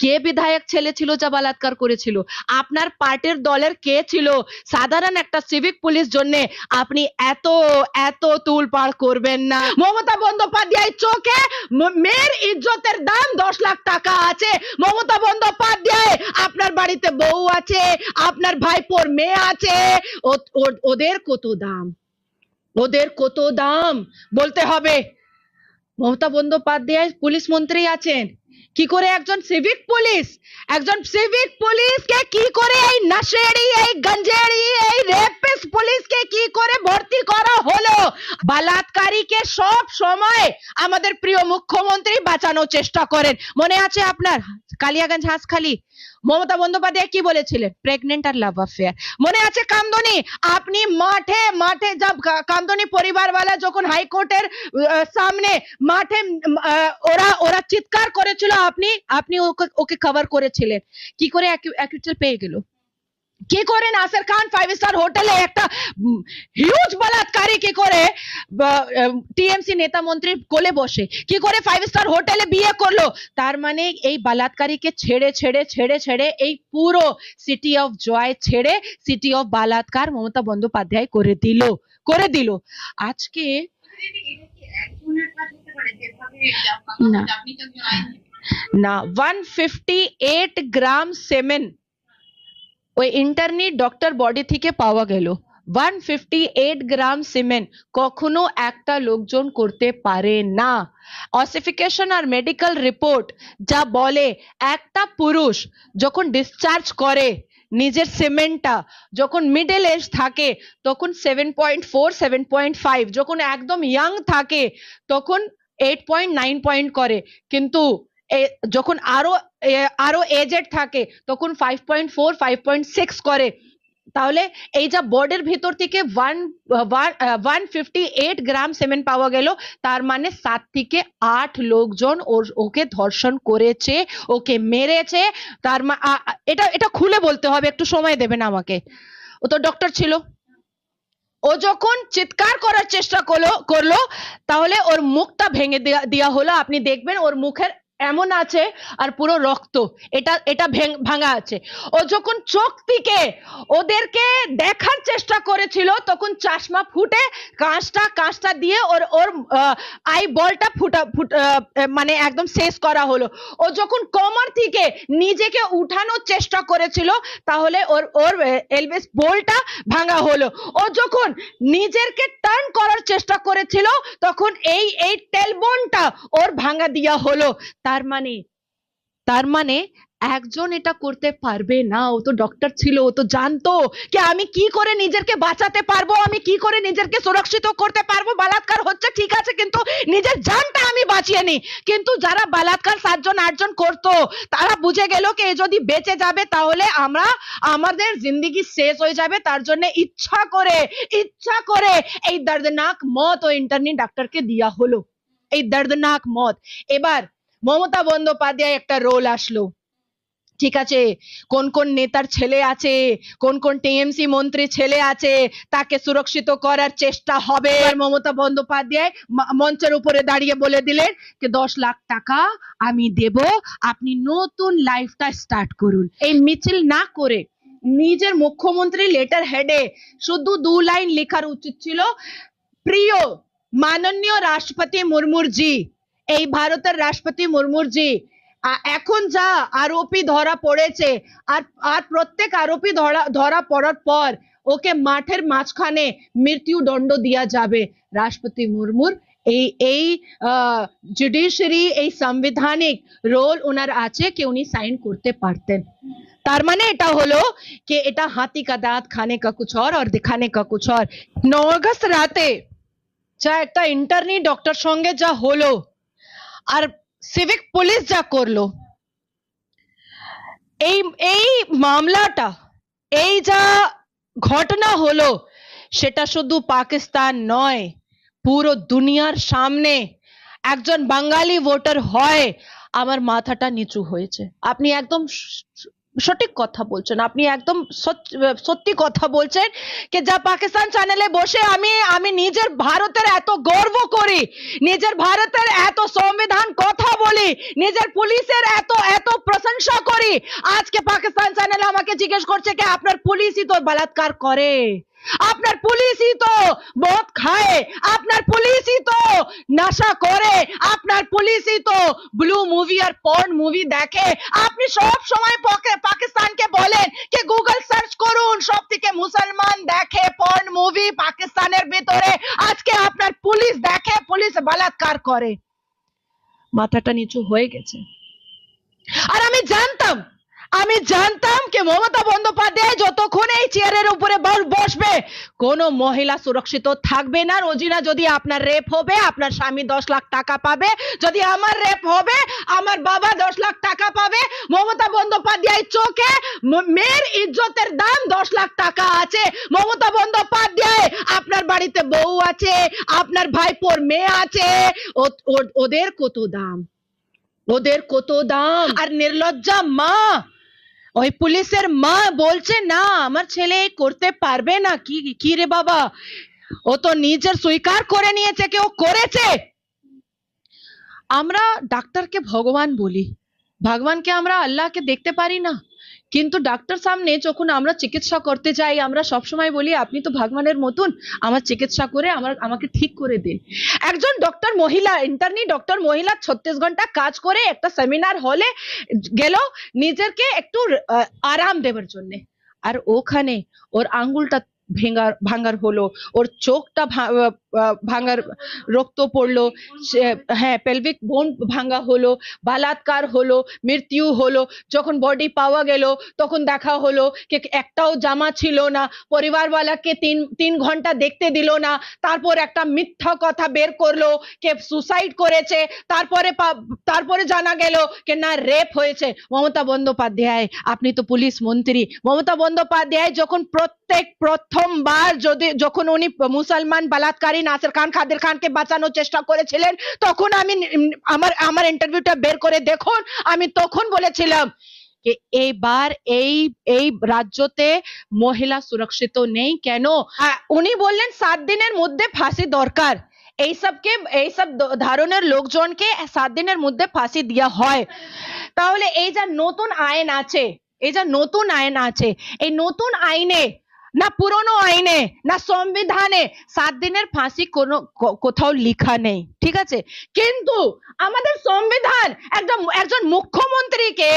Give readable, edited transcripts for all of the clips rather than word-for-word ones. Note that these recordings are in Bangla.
কে বিধায়ক ছেলে ছিল যা বলাৎকার করেছিল? আপনার পার্টির দলের কে ছিল? সাধারণ একটা সিভিক পুলিশ জন্য আপনি এত এত তুলপাড় করবেন না। মমতা বন্দ্যোপাধ্যায় চোখে মেয়ের ইজ্জতের দাম 10 লাখ টাকা আছে। মমতা বন্দ্যোপাধ্যায় আপনার বাড়িতে বউ আছে, আপনার ভাইপোর মেয়ে আছে, ওদের কত দাম, ওদের কত দাম বলতে হবে। মমতা বন্দ্যোপাধ্যায় পুলিশ মন্ত্রী আছেন, কি করে একজন সিভিক পুলিশকে কি করে এই নশেড়ি, এই গঞ্জেড়ি, এই রেপিস্ট পুলিশকে কি করে ভর্তি করা হলো? বলাৎকারীকে সব সময় আমাদের প্রিয় মুখ্যমন্ত্রী বাঁচানোর চেষ্টা করেন। মনে আছে আপনার কালিয়াগঞ্জ হাঁসখালি মমতা বন্দ্যোপাধ্যায় কি বলেছিলেন? প্রেগনেন্ট আর লাভ অ্যাফেয়ার। মনে আছে কামদুনি? আপনি মাঠে মাঠে যাব, কামদুনি পরিবারওয়ালা যখন হাইকোর্টের সামনে মাঠে ওরা চিৎকার করেছিল, আপনি ওকে কভার করেছিলেন। কি করে অ্যাকুইটাল পেয়ে গেল? কি করে নাসির খান 5 স্টার হোটেলে একটা হিউজ বলাৎকারী কি করে টিএমসি নেতা মন্ত্রী কোলে বসে, কি করে 5 স্টার হোটেলে বিয়ে করলো? তার মানে এই বলাৎকারীকে ছেড়ে ছেড়ে ছেড়ে ছেড়ে এই পুরো সিটি অফ জয় ছেড়ে সিটি অফ বলাৎকার মমতা বন্দ্যোপাধ্যায় করে দিল। আজকে না 158 গ্রাম সেমেন ওই ইন্টারনি ডক্টর বডি থেকে পাওয়া গেল। 158 গ্রাম সিমেন্ট কখনো একটা লোকজন করতে পারে না। অসিফিকেশন আর মেডিকেল রিপোর্ট যা বলে, একটা পুরুষ যখন ডিসচার্জ করে নিজের সিমেন্টটা, যখন মিডল এজ থাকে তখন 7.4 7.5, যখন একদম ইয়াং থাকে তখন 8.9 পয়েন্ট করে, কিন্তু যখন আরো এজেড থাকে তখন 5.4 5.6 করে। তাহলে এই যা বডির ভিতর থেকে 158 গ্রাম সিমেন্ট পাওয়া গেল, তার মানে 7 থেকে 8 লোকজন ওকে ধর্ষণ করেছে, ওকে মেরেছে। তার এটা খুলে বলতে হবে, একটু সময় দেবেন আমাকে। ও তো ডক্টর ছিল, ও যখন চিৎকার করার চেষ্টা করলো তাহলে ওর মুখটা ভেঙে দেওয়া হলো। আপনি দেখবেন ওর মুখের এমন আছে আর পুরো রক্ত, এটা ভাঙা আছে। ও যখন চোখ থেকে ওদেরকে দেখার চেষ্টা করেছিল তখন চশমা ফুটে কাঁচটা দিয়ে ওর আই বলটা মানে একদম শেষ করা হলো। ও যখন কোমর থেকে নিজেকে উঠানোর চেষ্টা করেছিল তাহলে ওর এলভিস বোল্টটা ভাঙা হলো। ও যখন নিজেকে টার্ন করার চেষ্টা করেছিল তখন এই টেলবোনটা ওর ভাঙা দেওয়া হলো। তার মানে একজন এটা করতে পারবে না। ও তো ডক্টর ছিল, ও তো জানতো কি আমি কি করে নিজেকে বাঁচাতে পারবো, আমি কি করে নিজেকে সুরক্ষিত করতে পারবো। বলাৎকার হচ্ছে ঠিক আছে, কিন্তু নিজের জানটা আমি বাঁচিয়ে নি। কিন্তু যারা বলাৎকার 7 জন 8 জন করতো তারা বুঝে গেল কি যদি বেঁচে যাবে তাহলে আমাদের জিন্দগি শেষ হয়ে যাবে। তার জন্য ইচ্ছা করে এই দর্দনাক মত ও ইন্টার্নি ডাক্তারকে দেওয়া হলো, এই দর্দনাক মত। এবার মমতা বন্দ্যোপাধ্যায় একটা রোল আসলো, ঠিক আছে, কোন কোন নেতার ছেলে আছে, কোন কোন টিএমসি মন্ত্রী ছেলে আছে, তাকে সুরক্ষিত করার চেষ্টা হবে। মমতা বন্দ্যোপাধ্যায় মঞ্চের উপরে দাঁড়িয়ে বলে দিলেন যে 10 লাখ টাকা আমি দেব, আপনি নতুন লাইফটা স্টার্ট করুন। এই মিছিল না করে নিজের মুখ্যমন্ত্রী লেটার হেডে শুধু 2 লাইন লেখার উচিত ছিল, প্রিয় মাননীয় রাষ্ট্রপতি মুর্মুর জি, এই ভারতের রাষ্ট্রপতি মুর্মুর জি, এখন যা আরোপী ধরা পড়েছে আর প্রত্যেক আরোপী ধরা পড়ার পর ওকে মাঠের মাঝখানে মৃত্যুদণ্ড দেওয়া যাবে। রাষ্ট্রপতি মুর্মুর এই জুডিশিয়ারি, এই সাংবিধানিক রোল ওনার আছে কি উনি সাইন করতে পারতেন। তার মানে এটা হলো कि এটা হাতি का दांत खाने का कुछ और दिखाने का कुछ और। 9 আগস্ট রাতে যা একটা ইন্টার্নি ডক্টর সঙ্গে যা হলো আর সিভিক পুলিশ যা করলো, এই মামলাটা, এই যা ঘটনা হলো, সেটা শুধু পাকিস্তান নয়, পুরো দুনিয়ার সামনে একজন বাঙালি ভোটার হয় আমার মাথাটা নিচু হয়েছে। আপনি একদম সঠিক কথা বলছেন আপনি, একদম সত্যি কথা বলছেন। যে যা পাকিস্তান চ্যানেলে বসে আমি আমি নিজের ভারতের এত গর্ব করি, নিজের ভারতের এত সংবিধান কথা বলি, নিজের পুলিশের এত এত প্রশংসা করি, আজকে পাকিস্তান চ্যানেল আমাকে জিজ্ঞেস করছে কি আপনার পুলিশই তো বলাৎকার করে, আপনার পুলিশই তো মদ খায়, আপনার পুলিশই তো নেশা করে, আপনার পুলিশই তো ব্লু মুভি আর পর্ন মুভি দেখে। আপনি সব সময় পাকিস্তানকে বলেন যে গুগল সার্চ করুন, সব থেকে মুসলমান দেখে পর্ন মুভি পাকিস্তানের ভিতরে, আজকে আপনার পুলিশ দেখে পুলিশ বলাৎকার করে। মাথাটা নিচু হয়ে গেছে। আর আমি জানতাম যে মমতা বন্দ্যোপাধ্যায় যতক্ষণ এই চেয়ারের উপরে বসবে কোনো মহিলা সুরক্ষিত থাকবে না। রোজিনা, যদি আপনার রেপ হবে আপনার স্বামী 10 লাখ টাকা পাবে, যদি আমার রেপ হবে আমার বাবা 10 লাখ টাকা পাবে। মমতা বন্দ্যোপাধ্যায় চোখে মেয়ের ইজ্জতের দাম 10 লাখ টাকা আছে। মমতা বন্দ্যোপাধ্যায় আপনার বাড়িতে বউ আছে, আপনার ভাইপোর মেয়ে আছে, ওদের কত দাম, ওদের কত দাম। আর নির্লজ্জা মা, ওই পুলিশের মা বলছে না আমার ছেলে করতে পারবে না। কি রে বাবা, ও তো নিজের স্বীকার করে নিয়েছে কি ও করেছে। আমরা ডাক্তারকে ভগবান বলি, ভগবানকে আমরা আল্লাহকে দেখতে পারি না, কিন্তু ডাক্তার সামনে যখন আমরা চিকিৎসা করতে যাই আমরা সবসময় বলি আপনি তো ভগবানের মতন, আমার চিকিৎসা করে আমাকে ঠিক করে দিন। একজন ডক্টর মহিলা, ইন্টার্নি ডক্টর মহিলা 36 ঘন্টা কাজ করে একটা সেমিনার হলে গেল নিজেকে একটু আরাম দেবার জন্য, আর ওখানে ওর আঙ্গুলটা ভাঙার হলো, ওর চোখটা ভাঙার রক্ত পড়লো, হ্যাঁ পেলভিক বোন ভাঙা হলো, বলাৎকার হলো, মৃত্যু হলো। যখন বডি পাওয়া গেল তখন দেখা হলো যে একটাও জামা ছিল না, পরিবারওয়ালাকে 3 ঘন্টা দেখতে দিল না, তারপর একটা মিথ্যা কথা বের করলো যে সুসাইড করেছে, তারপরে জানা গেল যে না রেপ হয়েছে। মমতা বন্দ্যোপাধ্যায়, আপনি তো পুলিশ মন্ত্রী, মমতা বন্দ্যোপাধ্যায় যখন প্রথমবার যখন উনি মুসলমান বলাৎকারী নাসির খান কাদের খানকে বাঁচানোর চেষ্টা করেছিলেন, তখন আমি আমার ইন্টারভিউটা বের করে দেখুন, আমি তখন বলেছিলাম যে এইবার এই রাজ্যতে মহিলা সুরক্ষিত নেই। কেন? উনি বললেন 7 দিনের মধ্যে ফাঁসি দরকার, এইসব ধরনের লোকজনকে 7 দিনের মধ্যে ফাঁসি দেওয়া হয়। তাহলে এই যে নতুন আইন আছে, এই নতুন আইনে না পুরনো আইনে না সংবিধানে 7 দিনের ফাঁসি কোথাও লেখা নেই, ঠিক আছে? কিন্তু আমাদের সংবিধান একজন মুখ্যমন্ত্রীকে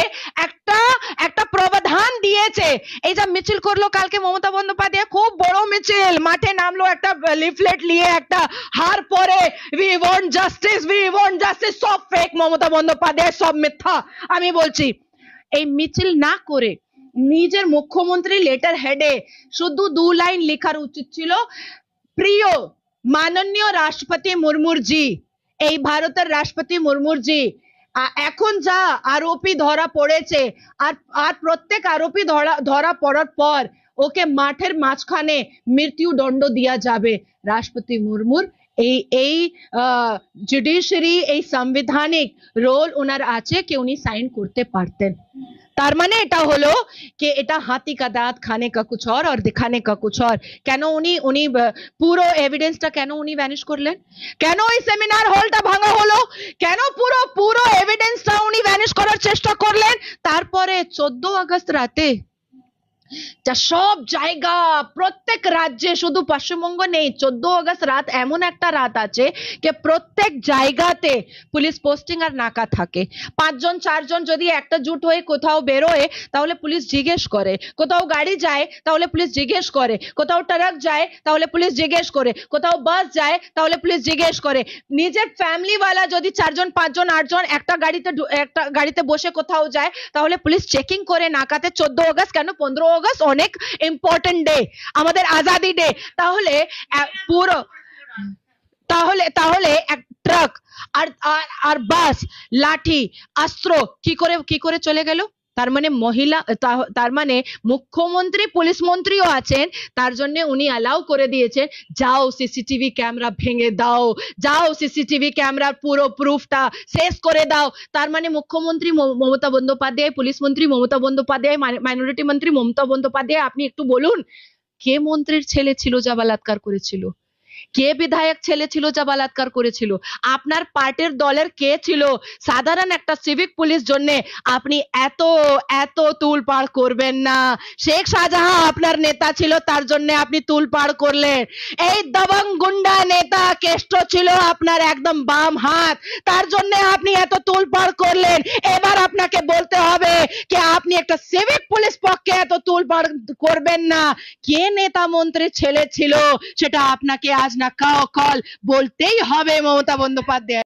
একটা প্রাবধান দিয়েছে। এই যে মিছিল করলো কালকে মমতা বন্দ্যোপাধ্যায়, খুব বড় মিছিল, মাঠে নামলো, একটা লিফলেট নিয়ে, একটা হার পরে, উই ওয়ান্ট জাস্টিস, সব ফেক মমতা বন্দ্যোপাধ্যায়, সব মিথ্যা। আমি বলছি এই মিছিল না করে নিজের মুখ্যমন্ত্রী লেটার হেডে শুধু 2 লাইন লেখার উচিত ছিল, প্রিয় মাননীয় রাষ্ট্রপতি মুর্মুর জি, এই ভারতের রাষ্ট্রপতি মুর্মুর জি, এখন যা আরোপী ধরা পড়েছে আর প্রত্যেক আরোপী ধরা পড়ার পর ওকে মাঠের মাঝখানে মৃত্যুদণ্ড দেওয়া যাবে। রাষ্ট্রপতি মুর্মুর এই জুডিশিয়ারি, এই সাংবিধানিক রোল ওনার আছে কি উনি সাইন করতে পারতেন। তার মানে এটা হলো कि এটা হাতি का दांत खाने का कुछ और दिखाने का कुछ और। কেন উনি পুরো এভিডেন্সটা কেন উনি ভ্যানিশ করলেন? কেন ওই সেমিনার হলটা ভাঙা হলো? কেন পুরো এভিডেন্সটা উনি ভ্যানিশ করার চেষ্টা করলেন? তারপরে 14 আগস্ট রাতে যা সব জায়গা, প্রত্যেক রাজ্যে, শুধু পশ্চিমবঙ্গ নেই, 14 আগস্ট রাত এমন একটা রাত আছে যে প্রত্যেক জায়গাতে পুলিশ পোস্টিং আর নাকা থাকে। 5 জন 4 জন যদি একটা জুট হয়ে কোথাও বেরোয় তাহলে পুলিশ জিজ্ঞেস করে, কোথাও গাড়ি যায় তাহলে পুলিশ জিজ্ঞেস করে, কোথাও ট্রাক যায় তাহলে পুলিশ জিজ্ঞেস করে, কোথাও বাস যায় তাহলে পুলিশ জিজ্ঞেস করে। নিজের ফ্যামিলি ওয়ালা যদি 4 জন 5 জন 8 জন একটা গাড়িতে বসে কোথাও যায় তাহলে পুলিশ চেকিং করে নাকাতে। 14 আগস্ট কেন, 15 আগস্ট অনেক ইম্পর্টেন্ট ডে, আমাদের আজাদি ডে। তাহলে পুরো তাহলে এক ট্রাক আর বাস, লাঠি, অস্ত্র কি করে চলে গেল? তার মানে মহিলা তার মানে মুখ্যমন্ত্রী পুলিশ মন্ত্রীও আছেন, তার জন্য উনি অ্যালাউ করে দিয়েছেন, যাও সিসিটিভি ক্যামেরা ভেঙে দাও, যাও সিসিটিভি ক্যামেরার পুরো প্রুফটা শেষ করে দাও। তার মানে মুখ্যমন্ত্রী মমতা বন্দ্যোপাধ্যায়, পুলিশ মন্ত্রী মমতা বন্দ্যোপাধ্যায়, মাইনরিটি মন্ত্রী মমতা বন্দ্যোপাধ্যায়, আপনি একটু বলুন কে মন্ত্রীর ছেলে ছিল যা বলাৎকার করেছিল? কে বিধায়ক ছেলে ছিল যা বলাৎকার করেছিল? আপনার পার্টির দলের কে ছিল? সাধারণ একটা সিভিক পুলিশ জন্য আপনি এত এত তুলপাড় করবেন না। শেখ শাহজাহান আপনার নেতা ছিল, তার জন্য আপনি তুলপাড় করলেন। এই দবং গুন্ডা নেতা কেষ্ট ছিল আপনার একদম বাম হাত, তার জন্য আপনি এত তুলপাড় করলেন। এবার আপনাকে বলতে হবে যে আপনি একটা সিভিক পুলিশ পক্ষে এত তুলপাড় করবেন না। কে নেতা মন্ত্রীর ছেলে ছিল সেটা আপনাকে আজ না কাল বলতেই হবে মমতা বন্দ্যোপাধ্যায়।